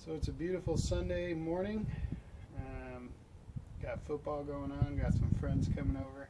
So it's a beautiful Sunday morning. Got football going on, got some friends coming over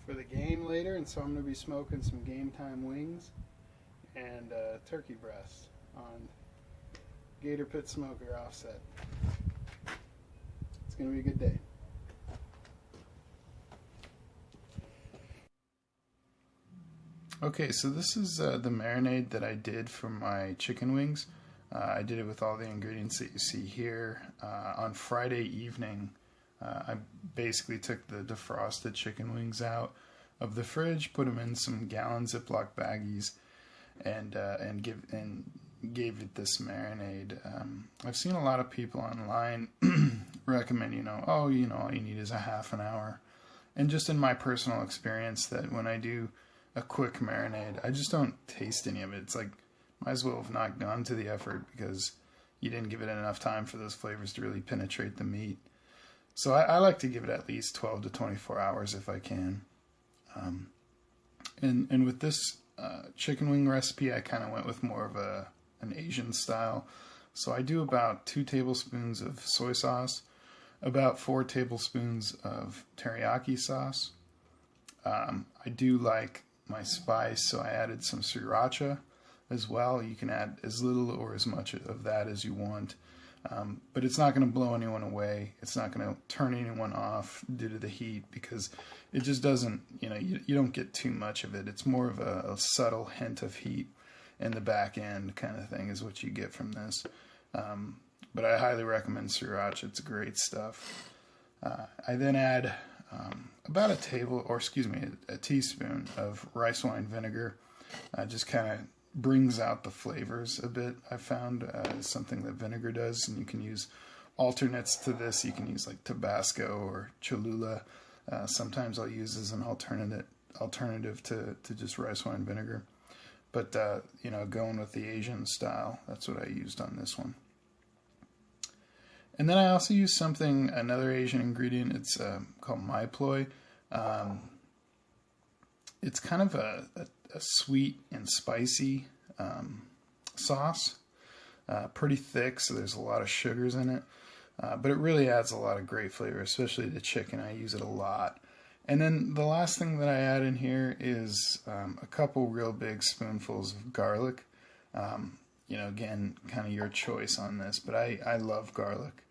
for the game later, and so I'm going to be smoking some game time wings and turkey breast on Gator Pit Smoker offset. It's going to be a good day. Okay, so this is the marinade that I did for my chicken wings. I did it with all the ingredients that you see here. On Friday evening, I basically took the defrosted chicken wings out of the fridge, put them in some gallon Ziploc baggies, and gave it this marinade. I've seen a lot of people online recommend, all you need is a half an hour. And just in my personal experience, that when I do a quick marinade, I just don't taste any of it. It's like, might as well have not gone to the effort because you didn't give it enough time for those flavors to really penetrate the meat. So I like to give it at least 12 to 24 hours if I can. And with this chicken wing recipe, I kind of went with more of an Asian style. So I do about 2 tablespoons of soy sauce, about 4 tablespoons of teriyaki sauce. I do like my spice, so I added some sriracha as well. You can add as little or as much of that as you want. But it's not going to blow anyone away. It's not going to turn anyone off due to the heat, because it just doesn't, you don't get too much of it. It's more of a subtle hint of heat in the back end kind of thing is what you get from this. But I highly recommend sriracha. It's great stuff. I then add about a teaspoon of rice wine vinegar. Just kind of brings out the flavors a bit. I found something that vinegar does, and you can use alternates to this. You can use like Tabasco or Cholula. Sometimes I'll use as an alternative to just rice wine vinegar. But going with the Asian style, that's what I used on this one. And then I also used another Asian ingredient. It's called mai ploy. It's kind of a sweet and spicy sauce, pretty thick, so there's a lot of sugars in it, but it really adds a lot of great flavor, especially to chicken. I use it a lot. And then the last thing that I add in here is a couple real big spoonfuls of garlic. Again, kind of your choice on this, but I love garlic,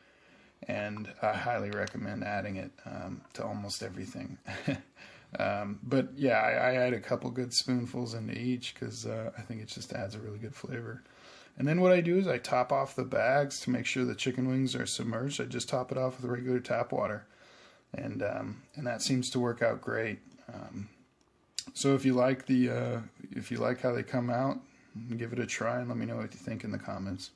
and I highly recommend adding it to almost everything. But yeah, I add a couple good spoonfuls into each because I think it just adds a really good flavor. And then what I do is I top off the bags to make sure the chicken wings are submerged. I just top it off with regular tap water, and that seems to work out great. So if you like how they come out, give it a try and let me know what you think in the comments.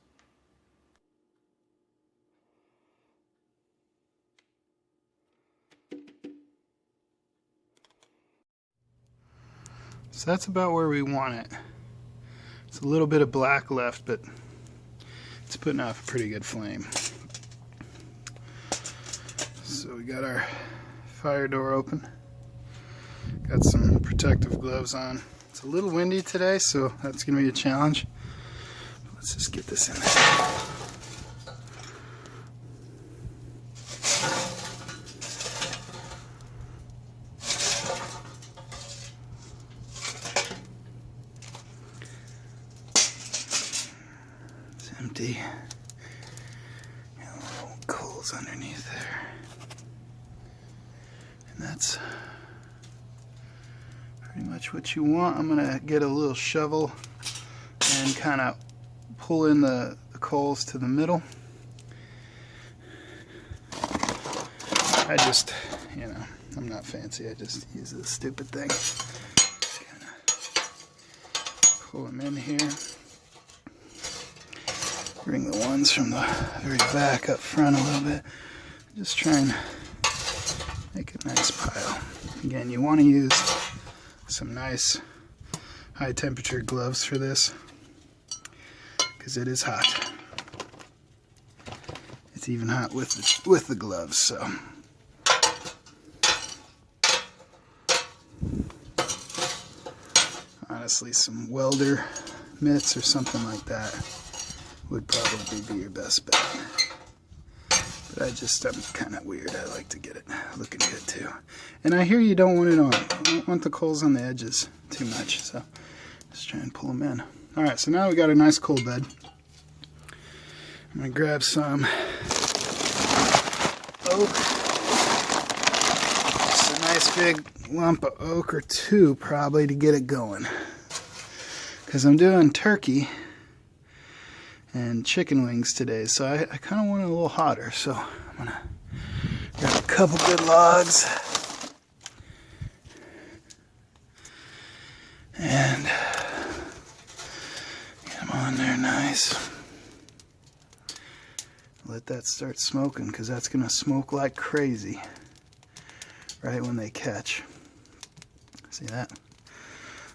So that's about where we want it. It's a little bit of black left, but it's putting off a pretty good flame. So we got our fire door open. Got some protective gloves on. It's a little windy today, so that's going to be a challenge. Let's just get this in there. Empty. Little coals underneath there. And that's pretty much what you want. I'm going to get a little shovel and kind of pull in the coals to the middle. I just, I'm not fancy. I just use this stupid thing. Kind of pull them in here. Bring the ones from the very back up front a little bit. Just try and make a nice pile. Again, you want to use some nice high temperature gloves for this because it is hot. It's even hot with the gloves, so. Honestly, some welder mitts or something like that would probably be your best bet. But I'm kind of weird. I like to get it looking good too. And I hear you don't want it on. You don't want the coals on the edges too much, so just try and pull them in. All right, so now we got a nice coal bed. I'm gonna grab some oak. Just a nice big lump of oak or two probably to get it going. Because I'm doing turkey and chicken wings today, so I kind of want it a little hotter. So I'm gonna grab a couple good logs and get them on there nice. Let that start smoking, because that's gonna smoke like crazy right when they catch. See that?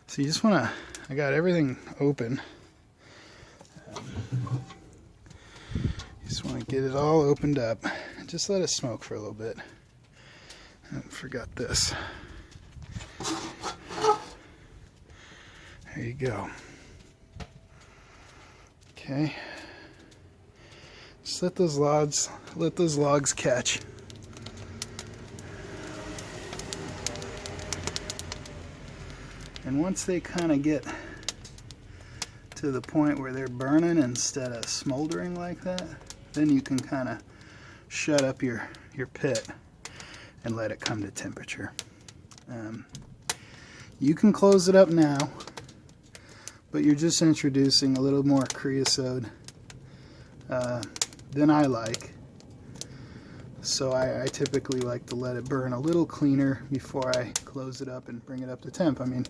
So you just wanna, I got everything open. You just want to get it all opened up. Just let it smoke for a little bit. I forgot this. There you go. Okay. Just let those logs catch. And once they kind of get to the point where they're burning instead of smoldering like that, then you can kind of shut up your pit and let it come to temperature. You can close it up now, but you're just introducing a little more creosote than I like. So I typically like to let it burn a little cleaner before I close it up and bring it up to temp. I mean,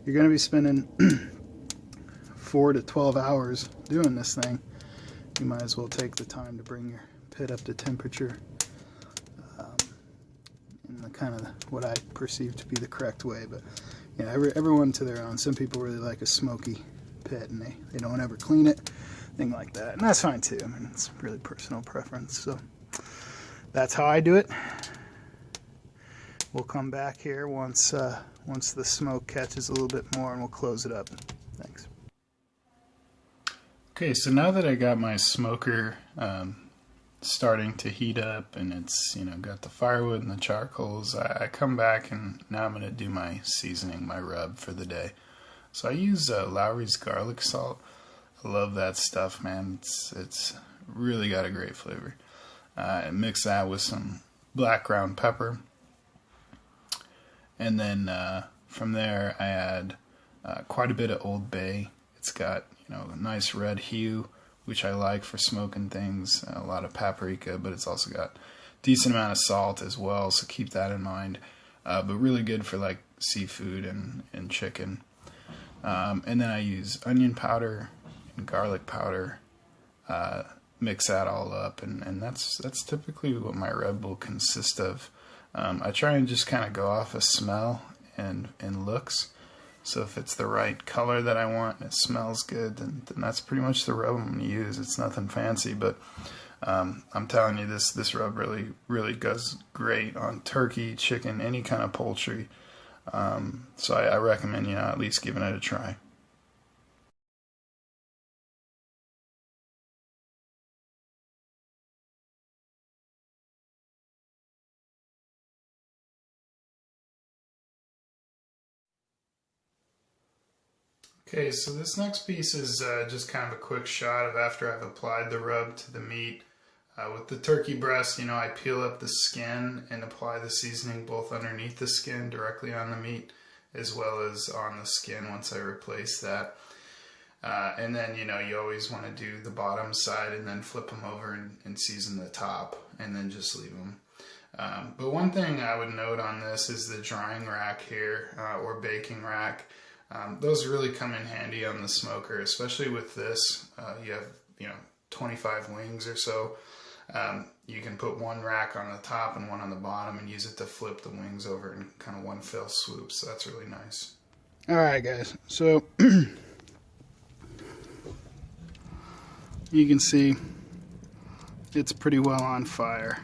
you're going to be spending 4 to 12 hours doing this thing. You might as well take the time to bring your pit up to temperature in the kind of what I perceive to be the correct way. But yeah, everyone to their own. Some people really like a smoky pit and they don't ever clean it, thing like that, and that's fine too. I mean, it's really personal preference. So that's how I do it. We'll come back here once the smoke catches a little bit more, and we'll close it up. Thanks. Okay, so now that I got my smoker starting to heat up and it's, got the firewood and the charcoals, I come back and now I'm going to do my seasoning, my rub for the day. So I use Lowry's garlic salt. I love that stuff, man. It's really got a great flavor. I mix that with some black ground pepper. And then from there I add quite a bit of Old Bay. It's got a nice red hue, which I like for smoking things. A lot of paprika, but it's also got a decent amount of salt as well, so keep that in mind. But really good for like seafood and chicken. And then I use onion powder and garlic powder. Mix that all up, and that's typically what my rub will consist of. I try and just kind of go off of smell and looks. So if it's the right color that I want and it smells good, then that's pretty much the rub I'm going to use. It's nothing fancy, but I'm telling you, this rub really goes great on turkey, chicken, any kind of poultry. So I recommend at least giving it a try. Okay, so this next piece is just kind of a quick shot of after I've applied the rub to the meat. With the turkey breast, I peel up the skin and apply the seasoning both underneath the skin, directly on the meat, as well as on the skin once I replace that. And then, you always want to do the bottom side and then flip them over and season the top, and then just leave them. But one thing I would note on this is the drying rack here, or baking rack. Those really come in handy on the smoker, especially with this. You have, 25 wings or so. You can put one rack on the top and one on the bottom and use it to flip the wings over in kind of one fell swoop. So that's really nice. All right, guys. So you can see it's pretty well on fire.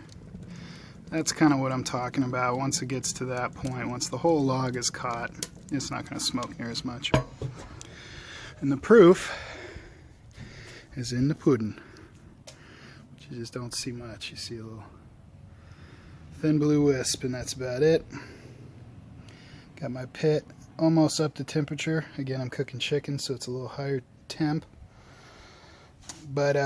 That's kind of what I'm talking about. Once it gets to that point, once the whole log is caught, it's not going to smoke near as much. And the proof is in the pudding, which you just don't see much. You see a little thin blue wisp, and that's about it. Got my pit almost up to temperature. Again, I'm cooking chicken, so it's a little higher temp. But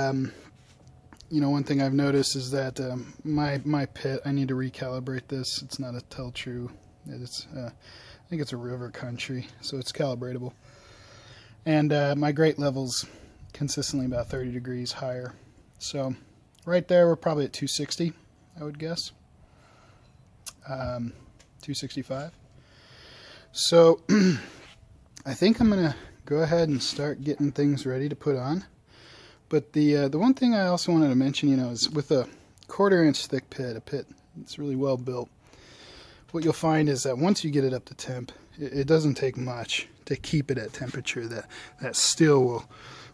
you know, one thing I've noticed is that my pit, I need to recalibrate this. It's not a tell true. It's I think it's a river country, so it's calibratable. And my grate level's consistently about 30 degrees higher. So right there, we're probably at 260, I would guess. 265. So I think I'm gonna go ahead and start getting things ready to put on. But the one thing I also wanted to mention, you know, is with a 1/4 inch thick pit, a pit that's really well built, what you'll find is that once you get it up to temp, it doesn't take much to keep it at temperature. That still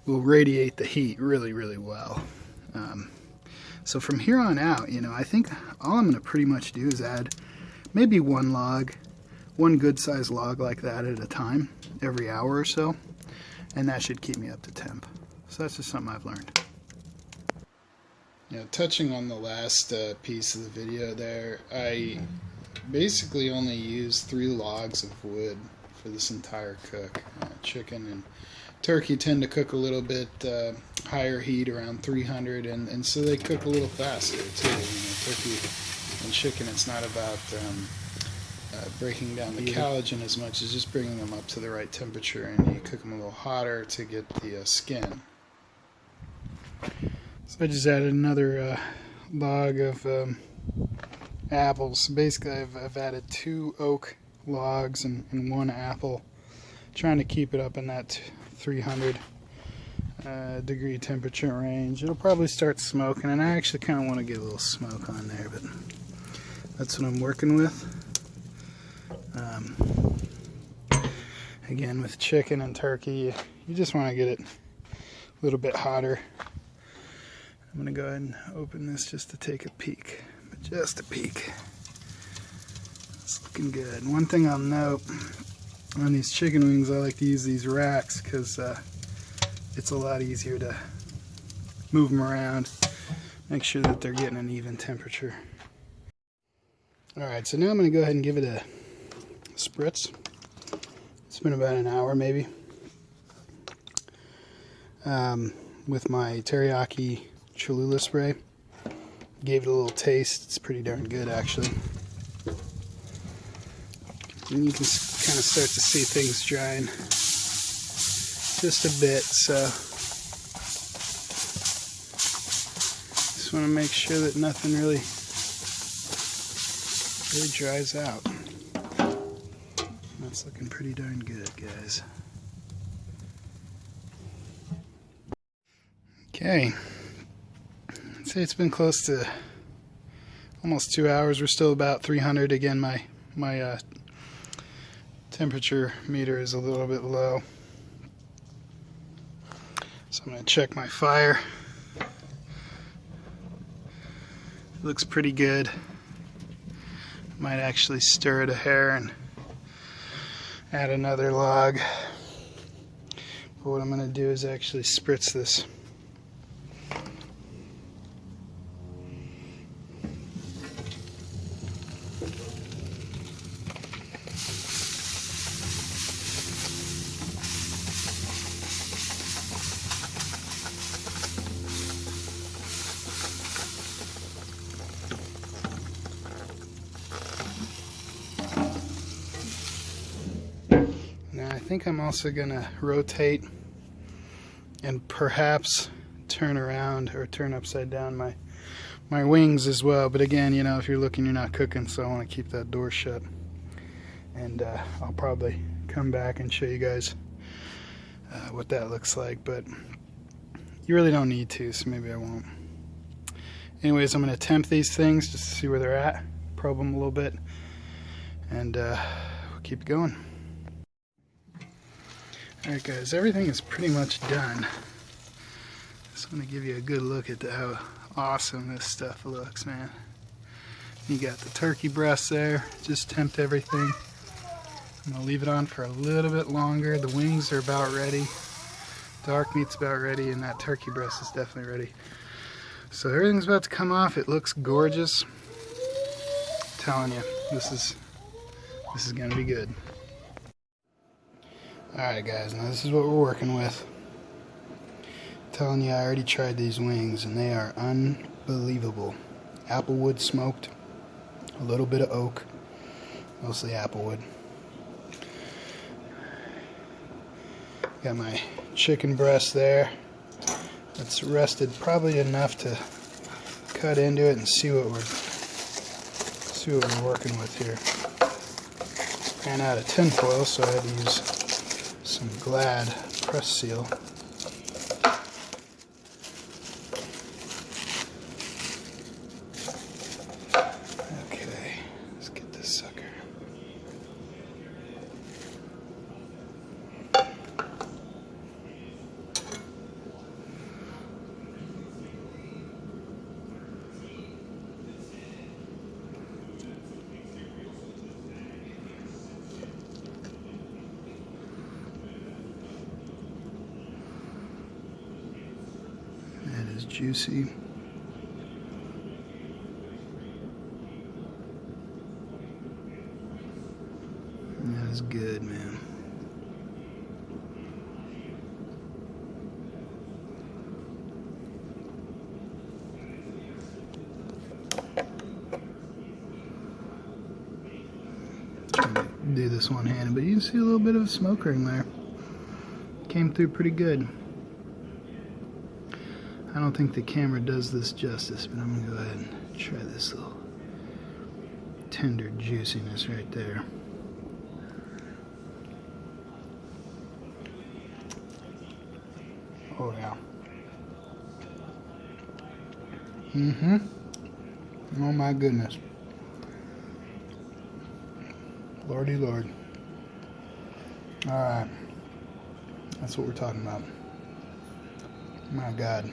will radiate the heat really, really well. So from here on out, you know, I think all I'm going to pretty much do is add maybe one good sized log like that at a time every hour or so, and that should keep me up to temp. So that's just something I've learned. You know, touching on the last piece of the video there, I basically only used 3 logs of wood for this entire cook. Chicken and turkey tend to cook a little bit higher heat, around 300, and so they cook a little faster too. You know, turkey and chicken, it's not about breaking down the collagen as much as just bringing them up to the right temperature, and you cook them a little hotter to get the skin. So I just added another log of apples. Basically, I've added 2 oak logs and 1 apple, trying to keep it up in that 300 degree temperature range. It'll probably start smoking, and I actually kind of want to get a little smoke on there, but that's what I'm working with. Again, with chicken and turkey, you just want to get it a little bit hotter. I'm going to go ahead and open this just to take a peek, but just a peek. It's looking good. One thing I'll note on these chicken wings, I like to use these racks because it's a lot easier to move them around, make sure that they're getting an even temperature. Alright, so now I'm going to go ahead and give it a spritz. It's been about an hour maybe. With my teriyaki Cholula spray. Gave it a little taste. It's pretty darn good actually. And you can kind of start to see things drying just a bit, so just want to make sure that nothing really dries out. That's looking pretty darn good, guys. Okay, I'd say it's been close to almost 2 hours. We're still about 300. Again, my temperature meter is a little bit low, so I'm going to check my fire. It looks pretty good. Might actually stir it a hair and add another log. But what I'm going to do is actually spritz this. I think I'm also going to rotate and perhaps turn around or turn upside down my wings as well. But again, you know, if you're looking, you're not cooking, so I want to keep that door shut. And I'll probably come back and show you guys what that looks like, but you really don't need to, so maybe I won't. Anyways, I'm going to temp these things just to see where they're at, probe them a little bit, and we'll keep it going. Alright guys, everything is pretty much done. Just want to give you a good look at how awesome this stuff looks, man. You got the turkey breast there, just temped everything. I'm going to leave it on for a little bit longer. The wings are about ready. Dark meat's about ready, and that turkey breast is definitely ready. So everything's about to come off. It looks gorgeous. I'm telling you, this is gonna be good. Alright guys, now this is what we're working with. I'm telling you, I already tried these wings and they are unbelievable. Applewood smoked, a little bit of oak, mostly applewood. Got my chicken breast there. It's rested probably enough to cut into it and see what we're working with here. Ran out of tin foil, so I had to use some Glad press seal. Okay, let's get this sucker. That is juicy. That is good, man. Trying to do this one-handed, but you can see a little bit of a smoke ring there. Came through pretty good. I don't think the camera does this justice, but I'm gonna go ahead and try this little tender juiciness right there. Oh yeah. Oh my goodness. Lordy Lord. Alright. That's what we're talking about. My God.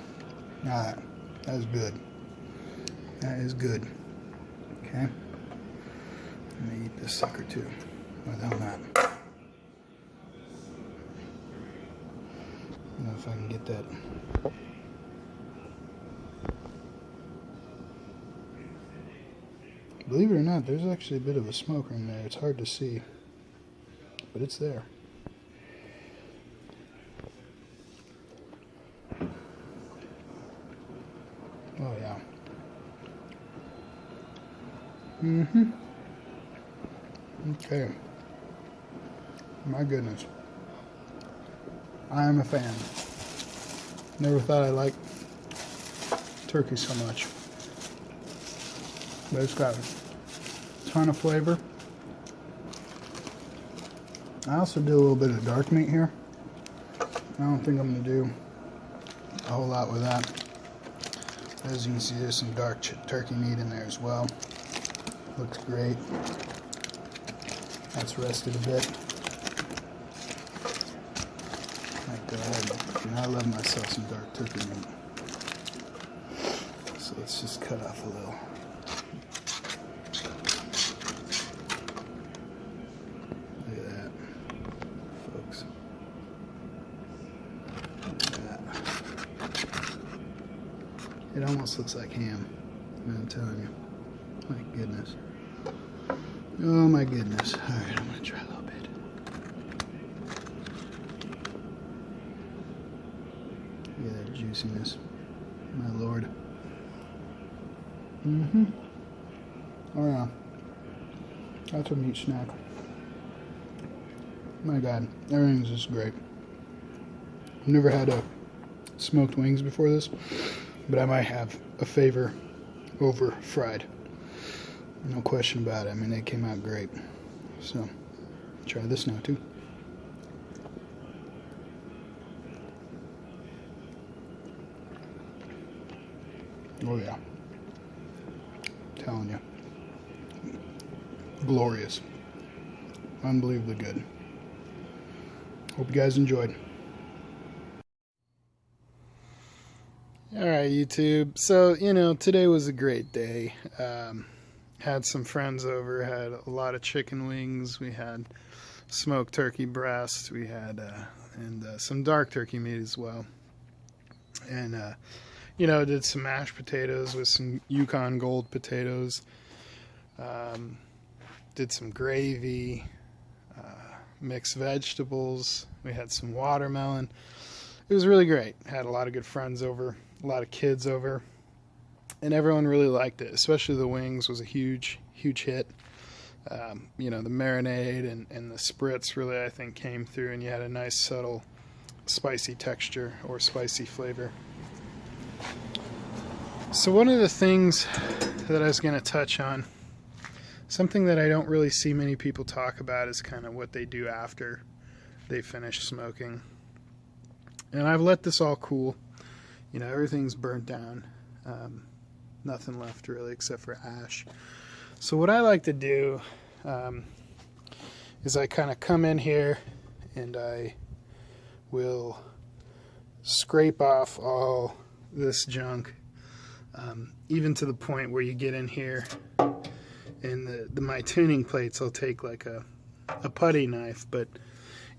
Alright. That is good. That is good. Okay. I'm gonna eat this sucker too. Without that. I don't know if I can get that. Believe it or not, there's actually a bit of a smoke ring there. It's hard to see, but it's there. Oh yeah. Okay. My goodness. I am a fan. Never thought I liked turkey so much. But it's got a ton of flavor. I also do a little bit of dark meat here. I don't think I'm going to do a whole lot with that. As you can see, there's some dark turkey meat in there as well. Looks great. That's rested a bit. Might go ahead. I love myself some dark turkey meat. So let's just cut off a little. Look at that, folks. Look at that. It almost looks like ham, I'm telling you. My goodness. Oh my goodness. Alright, I'm going to try a little bit. Look at that juiciness. My lord. Oh yeah. That's a meat snack. My God. Everything's just great. I've never had a smoked wings before this, but I might have a favor over fried. No question about it. I mean, they came out great. So, try this now too. Oh yeah. Telling you. Glorious. Unbelievably good. Hope you guys enjoyed. Alright, YouTube. So, today was a great day. Had some friends over, had a lot of chicken wings, we had smoked turkey breast, we had and some dark turkey meat as well. And, you know, did some mashed potatoes with some Yukon Gold potatoes. Did some gravy, mixed vegetables. We had some watermelon. It was really great. Had a lot of good friends over, a lot of kids over, and everyone really liked it. Especially the wings was a huge hit. You know, the marinade and the spritz really, I think, came through, and you had a nice subtle spicy texture or spicy flavor. So one of the things that I was going to touch on, something that I don't really see many people talk about, is kind of what they do after they finish smoking. And I've let this all cool. You know, everything's burnt down. Nothing left really except for ash. So what I like to do is I kind of come in here and I will scrape off all this junk, even to the point where you get in here and my tuning plates, I'll take like a putty knife, but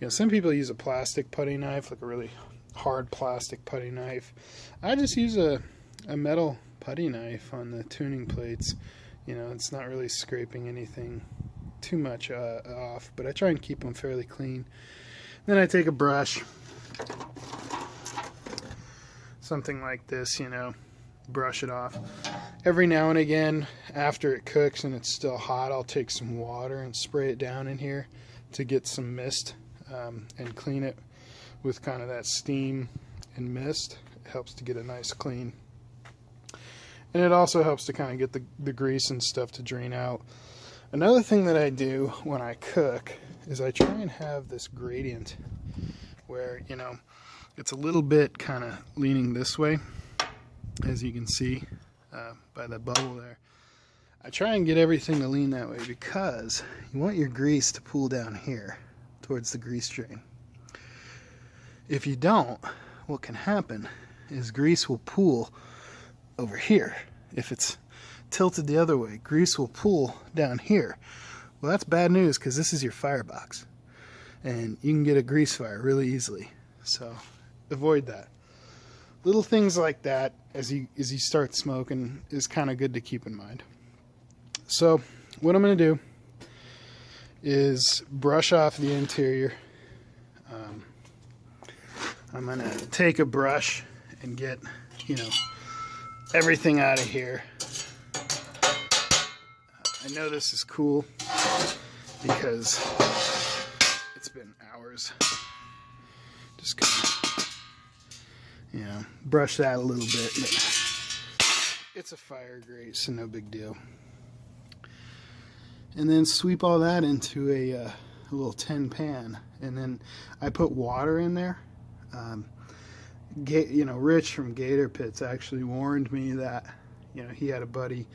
you know, some people use a plastic putty knife, like a really hard plastic putty knife. I just use a metal putty knife on the tuning plates. You know, it's not really scraping anything too much off, but I try and keep them fairly clean. Then I take a brush, something like this, you know, brush it off. Every now and again, after it cooks and it's still hot, I'll take some water and spray it down in here to get some mist and clean it with kind of that steam and mist. It helps to get a nice clean. And it also helps to kind of get the grease and stuff to drain out. Another thing that I do when I cook is I try and have this gradient where, you know, it's a little bit kind of leaning this way, as you can see by the bubble there. I try and get everything to lean that way because you want your grease to pool down here towards the grease drain. If you don't, what can happen is grease will pool over here. If it's tilted the other way, grease will pool down here. Well, that's bad news because this is your firebox, and you can get a grease fire really easily. So avoid that. Little things like that as you start smoking is kind of good to keep in mind. So what I'm going to do is brush off the interior. I'm going to take a brush and get, you know, everything out of here. I know this is cool because it's been hours. Just kind of, you know, brush that a little bit. It's a fire grate, so no big deal. And then sweep all that into a little tin pan, and then I put water in there. You know, Rich from Gator Pits actually warned me that, you know, he had a buddy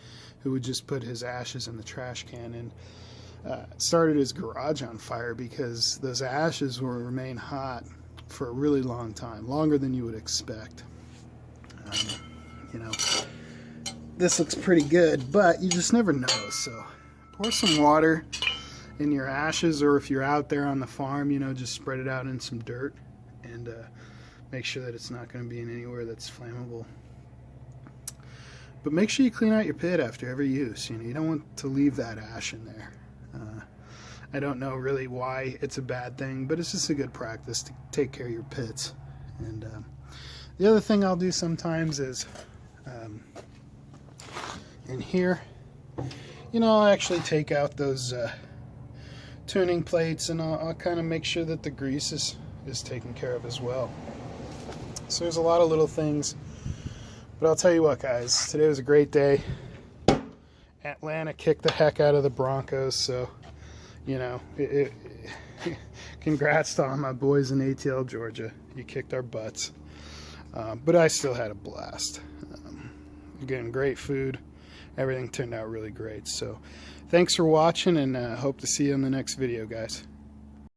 who would just put his ashes in the trash can, and started his garage on fire because those ashes will remain hot for a really long time, longer than you would expect. You know, this looks pretty good, but you just never know. So pour some water in your ashes, or if you're out there on the farm, you know, just spread it out in some dirt and make sure that it's not going to be in anywhere that's flammable. But make sure you clean out your pit after every use. You know, you don't want to leave that ash in there. I don't know really why it's a bad thing, but it's just a good practice to take care of your pits. And the other thing I'll do sometimes is in here, you know, I'll actually take out those tuning plates, and I'll kind of make sure that the grease is taken care of as well. So there's a lot of little things, but I'll tell you what, guys, today was a great day. Atlanta kicked the heck out of the Broncos, so, you know, congrats to all my boys in ATL, Georgia. You kicked our butts, but I still had a blast. Again, great food. Everything turned out really great. So thanks for watching, and hope to see you in the next video, guys.